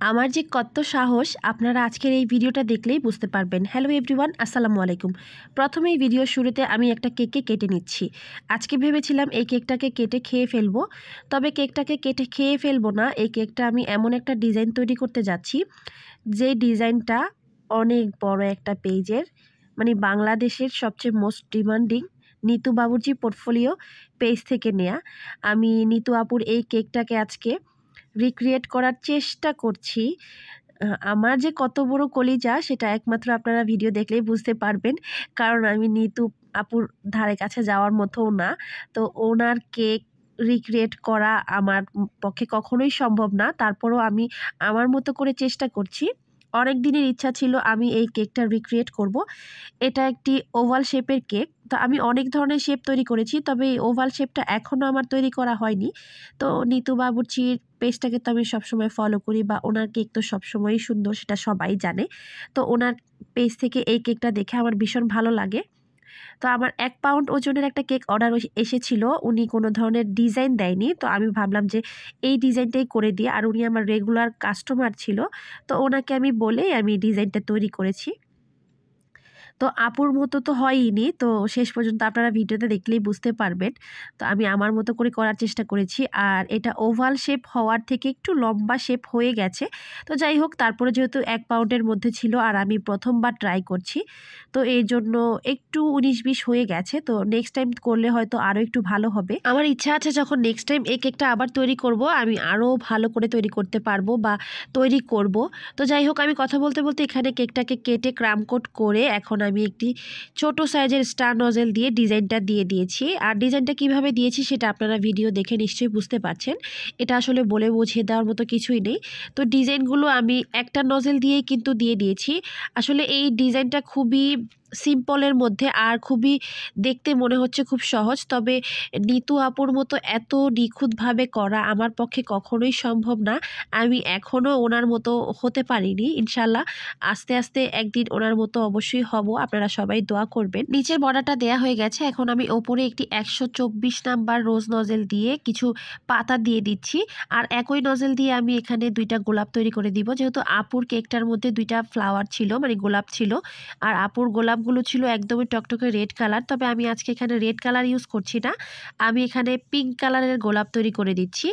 আমার যে কত সাহস আপনারা আজকের এই ভিডিওটা দেখলেই বুঝতে পারবেন। হ্যালো এভরিওয়ান, আসসালামু আলাইকুম। প্রথমেই ভিডিওর শুরুতে আমি একটা কেককে কেটে নিচ্ছি। আজকে ভেবেছিলাম এই কেকটাকে কেটে খেয়ে ফেলবো, তবে কেকটাকে কেটে খেয়ে ফেলবো না। এই কেকটা আমি এমন একটা ডিজাইন তৈরি করতে যাচ্ছি, যে ডিজাইনটা অনেক বড় একটা পেজের, মানে বাংলাদেশের সবচেয়ে মোস্ট ডিমান্ডিং নিতু বাবুর্চি পোর্টফোলিও পেজ থেকে নেয়া। আমি নিতু আপুর এই কেকটাকে আজকে রিক্রিয়েট করার চেষ্টা করছি। আমার যে কত বড় কলিজা সেটা একমাত্র আপনারা ভিডিও দেখলেই বুঝতে পারবেন, কারণ আমি নিতু আপুর ধারে কাছে যাওয়ার মতোও না। তো ওনার কেক রিক্রিয়েট করা আমার পক্ষে কখনোই সম্ভব না, তারপরও আমি আমার মতো করে চেষ্টা করছি। অনেক দিনের ইচ্ছা ছিল আমি এই কেকটা রিক্রিয়েট করব। এটা একটি ওভাল শেপের কেক। তো আমি অনেক ধরনের শেপ তৈরি করেছি, তবে এই ওভাল শেপটা এখনও আমার তৈরি করা হয়নি। তো নিতু বাবুর্চির পেজটাকে তো আমি সবসময় ফলো করি, বা ওনার কেক তো সবসময়ই সুন্দর, সেটা সবাই জানে। তো ওনার পেজ থেকে এই কেকটা দেখে আমার ভীষণ ভালো লাগে। তো আমার 1 পাউন্ড ওজনের একটা কেক অর্ডার এসেছিল। উনি কোনো ধরনের ডিজাইন দেয়নি। তো আমি ভাবলাম যে এই ডিজাইনটাই করে দিই, আর উনি আমার রেগুলার কাস্টমার ছিল। তো ওনাকে আমি বলেই আমি ডিজাইনটা তৈরি করেছি। তো আপুর মতো তো হয়ইনি। তো শেষ পর্যন্ত আপনারা ভিডিওতে দেখলেই বুঝতে পারবেন। তো আমি আমার মতো করে করার চেষ্টা করেছি। আর এটা ওভাল শেপ হওয়ার থেকে একটু লম্বা শেপ হয়ে গেছে। তো যাই হোক, তারপরে যেহেতু 1 পাউন্ডের মধ্যে ছিল আর আমি প্রথমবার ট্রাই করছি, তো এজন্য একটু 19-20 হয়ে গেছে। তো নেক্সট টাইম করলে হয়তো আরও একটু ভালো হবে। আমার ইচ্ছা আছে যখন নেক্সট টাইম এই কেকটা আবার তৈরি করব, আমি আরও ভালো করে তৈরি করতে পারবো বা তৈরি করব। তো যাই হোক, আমি কথা বলতে বলতে এখানে কেকটাকে কেটে ক্রাম কোট করে এখন আমি একটি ছোট সাইজের স্টার নজেল দিয়ে ডিজাইনটা দিয়ে দিয়েছি। আর ডিজাইনটা কিভাবে দিয়েছি সেটা আপনারা ভিডিও দেখে নিশ্চয়ই বুঝতে পারছেন। এটা আসলে বলে বুঝিয়ে দেওয়ার মতো কিছুই নেই। তো ডিজাইনগুলো আমি একটা নজেল দিয়েই কিন্তু দিয়ে দিয়েছি। আসলে এই ডিজাইনটা খুবই সিম্পলের মধ্যে, আর খুবই দেখতে মনে হচ্ছে খুব সহজ, তবে নিতু আপুর মতো এত নিখুঁতভাবে করা আমার পক্ষে কখনোই সম্ভব না। আমি এখনও ওনার মতো হতে পারিনি। ইনশাল্লাহ আস্তে আস্তে একদিন ওনার মতো অবশ্যই হব। আপনারা সবাই দোয়া করবেন। নিচের বর্ডারটা দেয়া হয়ে গেছে। এখন আমি ওপরে একটি 124 নাম্বার রোজ নজেল দিয়ে কিছু পাতা দিয়ে দিচ্ছি। আর একই নজেল দিয়ে আমি এখানে 2টা গোলাপ তৈরি করে দিব। যেহেতু আপুর কেকটার মধ্যে 2টা ফ্লাওয়ার ছিল, মানে গোলাপ ছিল, আর আপুর গোলাপগুলো ছিল একদমই টকটকে রেড কালার। তবে আমি আজকে এখানে রেড কালার ইউজ করছি না, আমি এখানে পিঙ্ক কালারের গোলাপ তৈরি করে দিচ্ছি।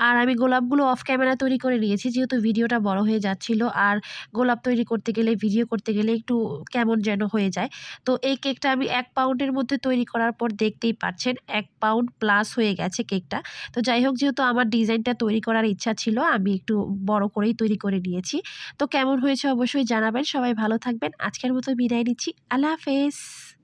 আর আমি গোলাপগুলো অফ ক্যামেরা তৈরি করে নিয়েছি, যেহেতু ভিডিওটা বড় হয়ে যাচ্ছিল, আর গোলাপ তৈরি করতে গেলে ভিডিও করতে গেলে একটু কেমন যেন হয়ে যায়। তো এই কেকটা আমি 1 পাউন্ডের মধ্যে তৈরি করার পর দেখতেই পাচ্ছেন 1 পাউন্ড প্লাস হয়ে গেছে কেকটা। তো যাই হোক, যেহেতু আমার ডিজাইনটা তৈরি করার ইচ্ছা ছিল, আমি একটু বড় করেই তৈরি করে নিয়েছি। তো কেমন হয়েছে অবশ্যই জানাবেন। সবাই ভালো থাকবেন। আজকের মতো বিদায় নিচ্ছি। আল্লাহ হাফেজ।